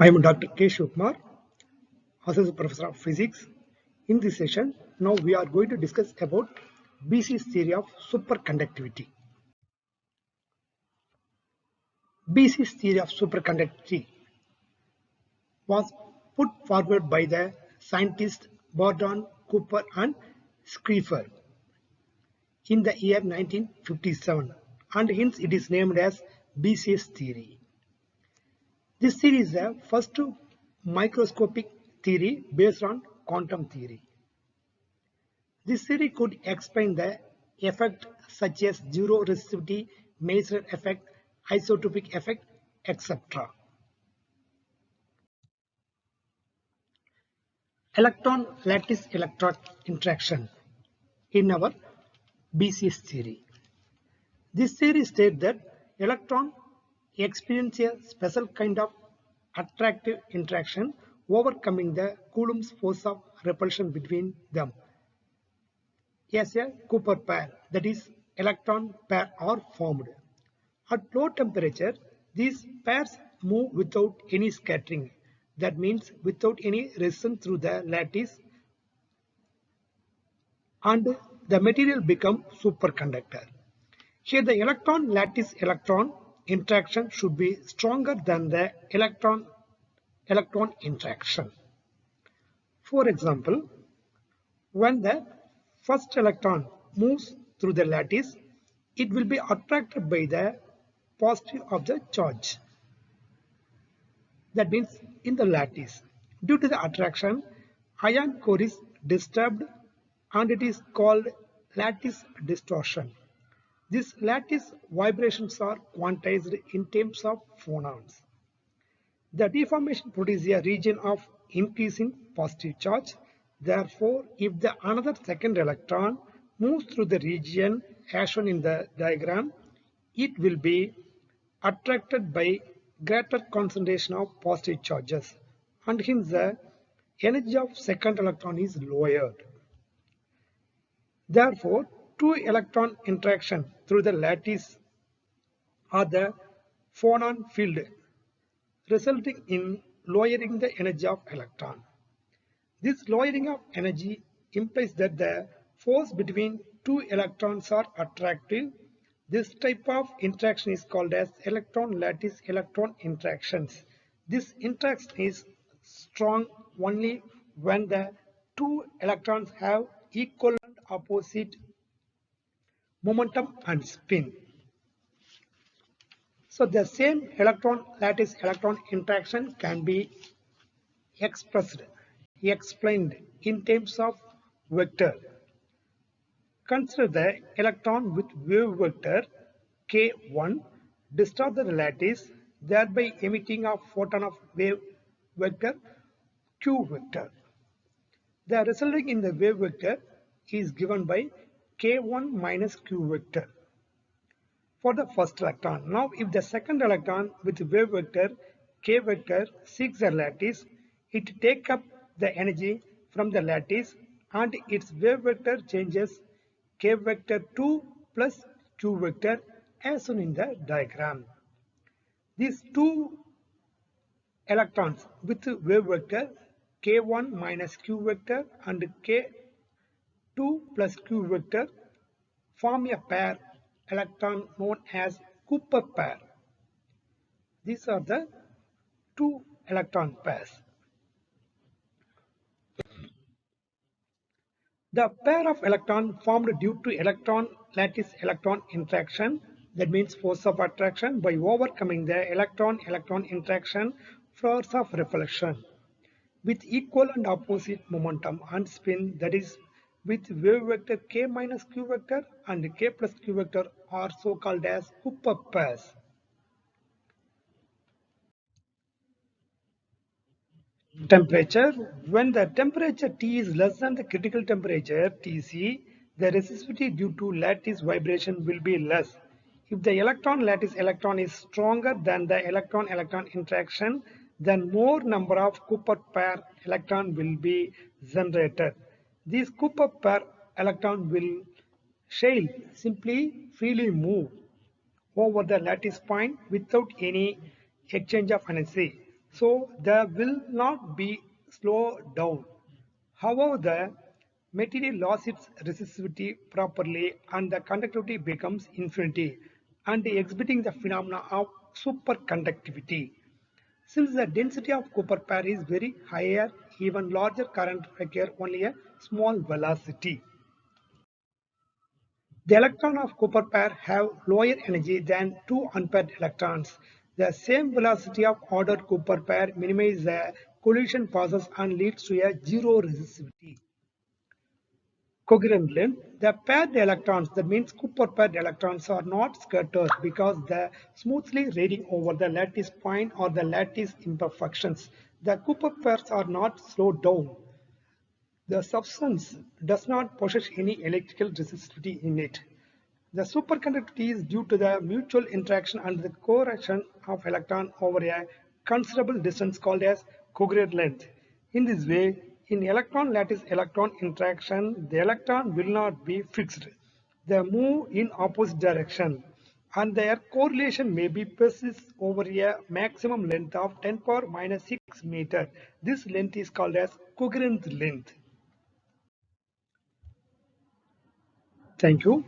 I am Dr. K. Shivkumar, Associate Professor of Physics. In this session, now we are going to discuss about BC's theory of superconductivity. BC's theory of superconductivity was put forward by the scientists Bordon, Cooper and Schrieffer in the year 1957, and hence it is named as BC's theory. This theory is the first microscopic theory based on quantum theory. This theory could explain the effect such as zero resistivity, Maser effect, isotopic effect, etc. Electron-lattice electrode interaction in our BC's theory. This theory states that electron experience a special kind of attractive interaction, overcoming the Coulomb's force of repulsion between them. As a Cooper pair, that is, electron pair, are formed. At low temperature, these pairs move without any scattering. That means without any resistance through the lattice, and the material becomes superconductor. Here the electron-lattice electron interaction should be stronger than the electron-electron interaction. For example, when the first electron moves through the lattice, it will be attracted by the positive of the charge. That means in the lattice. Due to the attraction, ion core is disturbed and it is called lattice distortion. These lattice vibrations are quantized in terms of phonons. The deformation produces a region of increasing positive charge. Therefore, if the another second electron moves through the region as shown in the diagram, it will be attracted by greater concentration of positive charges, and hence the energy of second electron is lowered. Therefore, two electron interaction through the lattice are the phonon field, resulting in lowering the energy of electron. This lowering of energy implies that the force between two electrons are attractive. This type of interaction is called as electron-lattice electron interactions. This interaction is strong only when the two electrons have equal and opposite momentum and spin. So the same electron-lattice electron interaction can be explained in terms of vector. Consider the electron with wave vector k1 distort the lattice, thereby emitting a photon of wave vector q vector. The resulting in the wave vector is given by k1 minus q vector for the first electron. Now if the second electron with wave vector k vector seeks the lattice, it takes up the energy from the lattice and its wave vector changes k vector 2 plus q vector as shown in the diagram. These two electrons with wave vector k1 minus q vector and k2 plus q vector form a pair electron known as Cooper pair. These are the two electron pairs. The pair of electron formed due to electron-lattice electron interaction, that means force of attraction, by overcoming the electron-electron interaction force of repulsion with equal and opposite momentum and spin, that is with wave vector k minus q vector and k plus q vector, are so called as Cooper pairs. Temperature. When the temperature T is less than the critical temperature Tc, the resistivity due to lattice vibration will be less. If the electron-lattice electron is stronger than the electron-electron interaction, then more number of Cooper pair electron will be generated. These Cooper pair electron will simply freely move over the lattice point without any exchange of energy. so they will not be slowed down. However, the material lost its resistivity properly and the conductivity becomes infinity and exhibiting the phenomena of superconductivity. Since the density of Cooper pair is very higher, even larger current require only a small velocity. The electron of Cooper pair have lower energy than two unpaired electrons. The same velocity of ordered Cooper pair minimizes the collision passes and leads to a zero resistivity. Coherent length. The paired electrons, that means Cooper paired electrons, are not scattered because they smoothly radiating over the lattice point or the lattice imperfections. The Cooper pairs are not slowed down. The substance does not possess any electrical resistivity in it. The superconductivity is due to the mutual interaction and the correction of electron over a considerable distance called as coherent length. In this way, in electron-lattice electron interaction, the electron will not be fixed. They move in opposite direction and their correlation may be persist over a maximum length of 10 power minus 6 meter. This length is called as coherent length. Thank you.